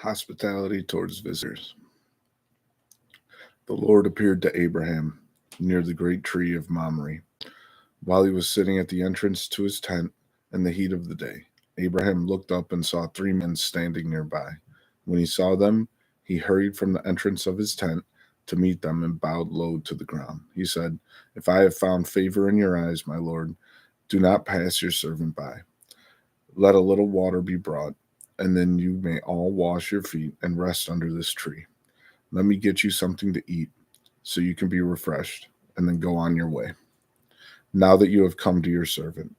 Hospitality towards visitors. The Lord appeared to Abraham near the great tree of Mamre, while he was sitting at the entrance to his tent in the heat of the day. Abraham looked up and saw three men standing nearby. When he saw them, he hurried from the entrance of his tent to meet them and bowed low to the ground. He said, "If I have found favor in your eyes, my Lord, do not pass your servant by. Let a little water be brought, and then you may all wash your feet and rest under this tree. Let me get you something to eat so you can be refreshed, and then go on your way. Now that you have come to your servant."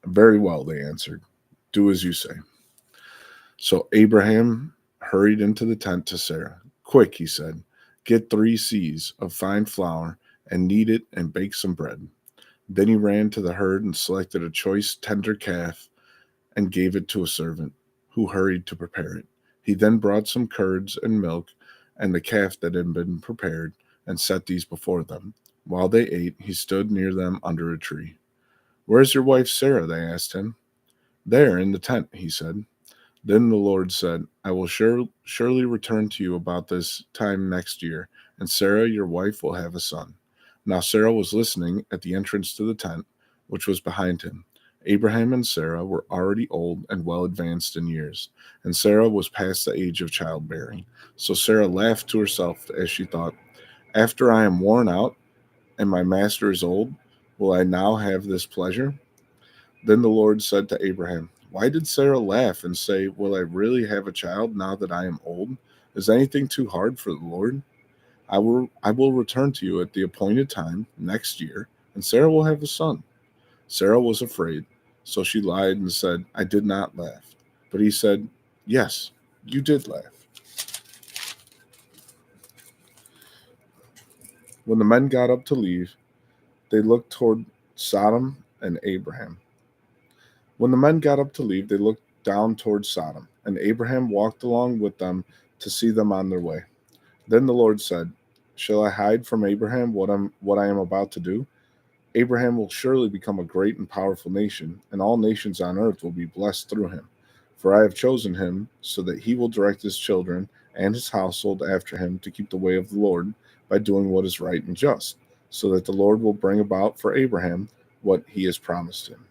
"Very well," they answered. "Do as you say." So Abraham hurried into the tent to Sarah. "Quick," he said, "get 3 seahs of fine flour and knead it and bake some bread." Then he ran to the herd and selected a choice tender calf and gave it to a servant, who hurried to prepare it. He then brought some curds and milk and the calf that had been prepared and set these before them. While they ate, he stood near them under a tree. "Where is your wife Sarah?" they asked him. "There, in the tent," he said. Then the Lord said, "I will surely return to you about this time next year, and Sarah, your wife, will have a son." Now Sarah was listening at the entrance to the tent, which was behind him. Abraham and Sarah were already old and well advanced in years, and Sarah was past the age of childbearing. So Sarah laughed to herself as she thought, "After I am worn out and my master is old, will I now have this pleasure?" Then the Lord said to Abraham, "Why did Sarah laugh and say, 'Will I really have a child now that I am old?' Is anything too hard for the Lord? I will return to you at the appointed time next year, and Sarah will have a son." Sarah was afraid, so she lied and said, "I did not laugh." But he said, "Yes, you did laugh." When the men got up to leave, they looked toward Sodom and Abraham. When the men got up to leave, they looked down toward Sodom, and Abraham walked along with them to see them on their way. Then the Lord said, "Shall I hide from Abraham what I am about to do? Abraham will surely become a great and powerful nation, and all nations on earth will be blessed through him. For I have chosen him so that he will direct his children and his household after him to keep the way of the Lord by doing what is right and just, so that the Lord will bring about for Abraham what he has promised him."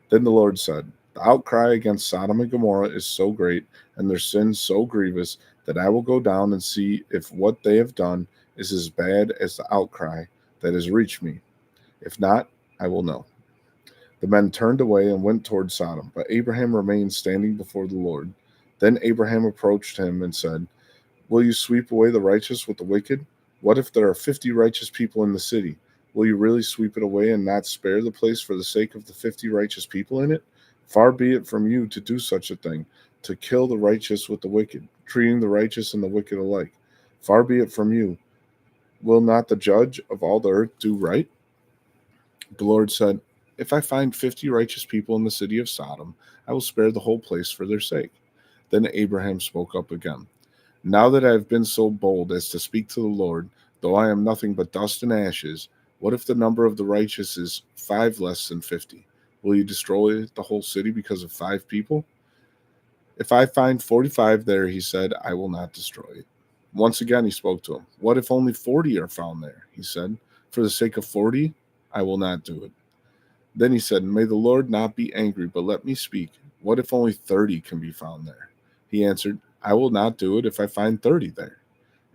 Then the Lord said, "The outcry against Sodom and Gomorrah is so great, and their sin so grievous, that I will go down and see if what they have done is as bad as the outcry that has reached me. If not, I will know." The men turned away and went toward Sodom, but Abraham remained standing before the Lord. Then Abraham approached him and said, "Will you sweep away the righteous with the wicked? What if there are 50 righteous people in the city? Will you really sweep it away and not spare the place for the sake of the 50 righteous people in it? Far be it from you to do such a thing, to kill the righteous with the wicked, treating the righteous and the wicked alike. Far be it from you. Will not the judge of all the earth do right?" The Lord said, "If I find 50 righteous people in the city of Sodom, I will spare the whole place for their sake." Then Abraham spoke up again. "Now that I have been so bold as to speak to the Lord, though I am nothing but dust and ashes, what if the number of the righteous is 5 less than 50? Will you destroy the whole city because of 5 people? If I find 45 there," he said, "I will not destroy it." Once again he spoke to him. "What if only 40 are found there?" He said, "For the sake of 40, I will not do it." Then he said, "May the Lord not be angry, but let me speak. What if only 30 can be found there?" He answered, "I will not do it if I find 30 there."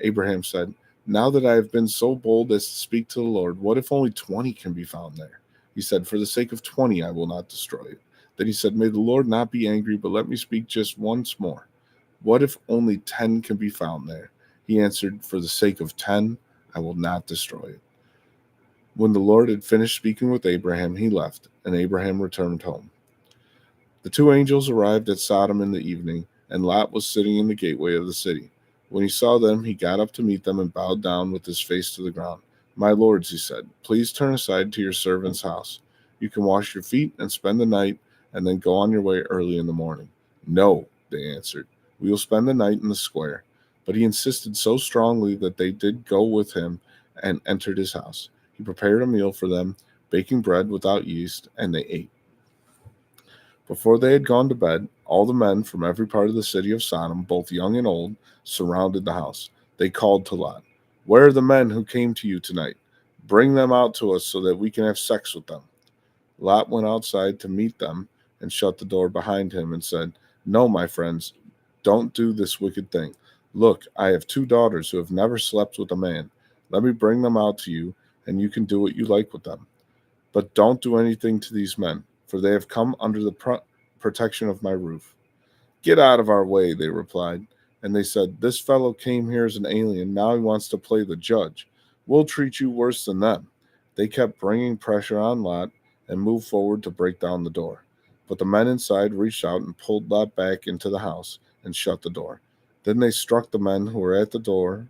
Abraham said, "Now that I have been so bold as to speak to the Lord, what if only 20 can be found there?" He said, "For the sake of 20, I will not destroy it." Then he said, "May the Lord not be angry, but let me speak just once more. What if only 10 can be found there?" He answered, "For the sake of 10, I will not destroy it." When the Lord had finished speaking with Abraham, he left, and Abraham returned home. The 2 angels arrived at Sodom in the evening, and Lot was sitting in the gateway of the city. When he saw them, he got up to meet them and bowed down with his face to the ground. "My lords," he said, "please turn aside to your servant's house. You can wash your feet and spend the night, and then go on your way early in the morning." "No," they answered, "we will spend the night in the square." But he insisted so strongly that they did go with him and entered his house. He prepared a meal for them, baking bread without yeast, and they ate. Before they had gone to bed, All the men from every part of the city of Sodom, both young and old, surrounded the house. They called to Lot, "Where are the men who came to you tonight? Bring them out to us so that we can have sex with them." Lot went outside to meet them and shut the door behind him and said, "No, my friends, don't do this wicked thing. Look, I have 2 daughters who have never slept with a man. Let me bring them out to you, and you can do what you like with them. But don't do anything to these men, for they have come under the protection of my roof." "Get out of our way," they replied. And they said, "This fellow came here as an alien. Now he wants to play the judge. We'll treat you worse than them." They kept bringing pressure on Lot and moved forward to break down the door. But the men inside reached out and pulled Lot back into the house and shut the door. Then they struck the men who were at the door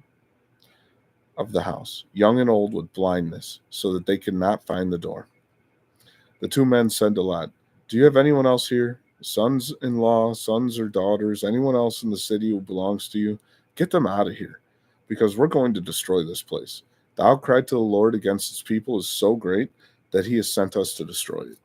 of the house, young and old, with blindness, so that they could not find the door. The 2 men said to Lot, "Do you have anyone else here? Sons-in-law, sons or daughters, anyone else in the city who belongs to you? Get them out of here, because we're going to destroy this place. The outcry to the Lord against his people is so great that he has sent us to destroy it."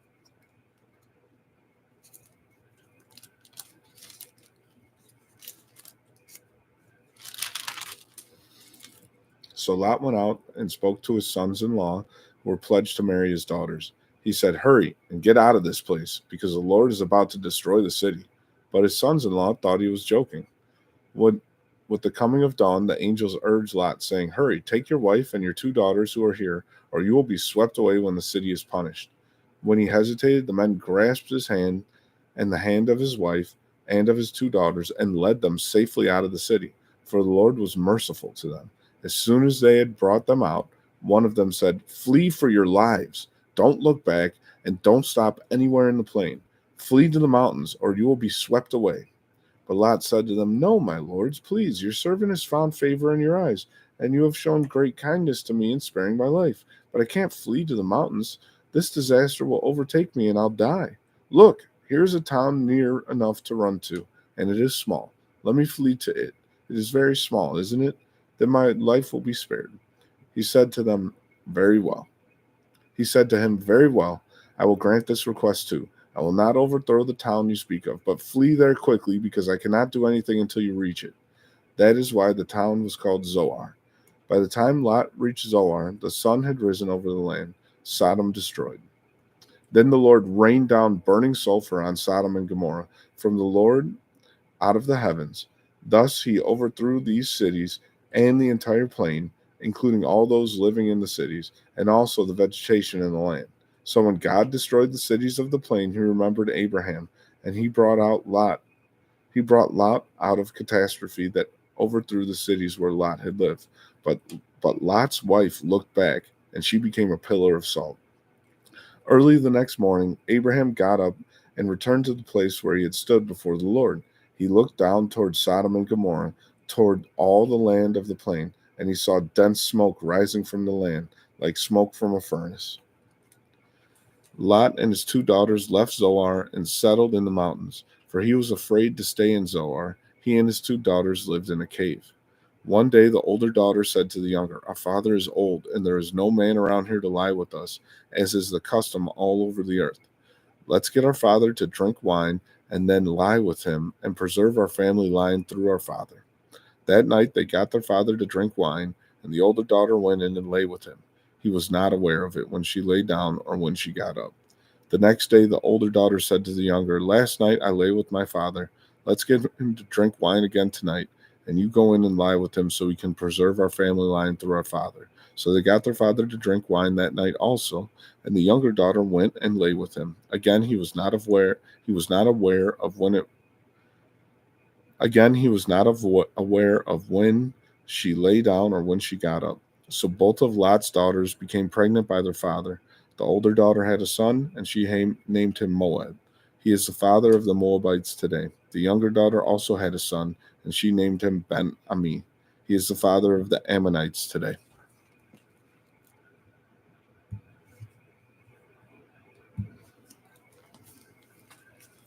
So Lot went out and spoke to his sons-in-law who were pledged to marry his daughters. He said, "Hurry and get out of this place, because the Lord is about to destroy the city." But his sons-in-law thought he was joking. With, with the coming of dawn, the angels urged Lot, saying, "Hurry, take your wife and your 2 daughters who are here, or you will be swept away when the city is punished." When he hesitated, the men grasped his hand and the hand of his wife and of his 2 daughters and led them safely out of the city, for the Lord was merciful to them. As soon as they had brought them out, one of them said, "Flee for your lives. Don't look back, and don't stop anywhere in the plain. Flee to the mountains, or you will be swept away." But Lot said to them, "No, my lords, please, your servant has found favor in your eyes, and you have shown great kindness to me in sparing my life. But I can't flee to the mountains. This disaster will overtake me, and I'll die. Look, here's a town near enough to run to, and it is small. Let me flee to it. It is very small, isn't it? Then my life will be spared." He said to them, "Very well." He said to him, "Very well, I will grant this request too. I will not overthrow the town you speak of, but flee there quickly, because I cannot do anything until you reach it." That is why the town was called Zoar. By the time Lot reached Zoar, the sun had risen over the land, Sodom destroyed. Then the Lord rained down burning sulfur on Sodom and Gomorrah from the Lord out of the heavens. Thus he overthrew these cities and the entire plain, including all those living in the cities, and also the vegetation in the land. So when God destroyed the cities of the plain, he remembered Abraham, and he brought Lot out of catastrophe that overthrew the cities where Lot had lived. But Lot's wife looked back, and she became a pillar of salt. Early the next morning, Abraham got up and returned to the place where he had stood before the Lord. He looked down toward Sodom and Gomorrah, toward all the land of the plain, and he saw dense smoke rising from the land, like smoke from a furnace. Lot and his 2 daughters left Zoar and settled in the mountains, for he was afraid to stay in Zoar. He and his 2 daughters lived in a cave. One day the older daughter said to the younger, "Our father is old, and there is no man around here to lie with us, as is the custom all over the earth. Let's get our father to drink wine, and then lie with him, and preserve our family line through our father." That night they got their father to drink wine, and the older daughter went in and lay with him. He was not aware of it when she lay down or when she got up. The next day the older daughter said to the younger, "Last night I lay with my father. Let's get him to drink wine again tonight, and you go in and lie with him so we can preserve our family line through our father." So they got their father to drink wine that night also, and the younger daughter went and lay with him. Again he was not aware of when she lay down or when she got up. So both of Lot's daughters became pregnant by their father. The older daughter had a son, and she named him Moab. He is the father of the Moabites today. The younger daughter also had a son, and she named him Ben-Ami. He is the father of the Ammonites today.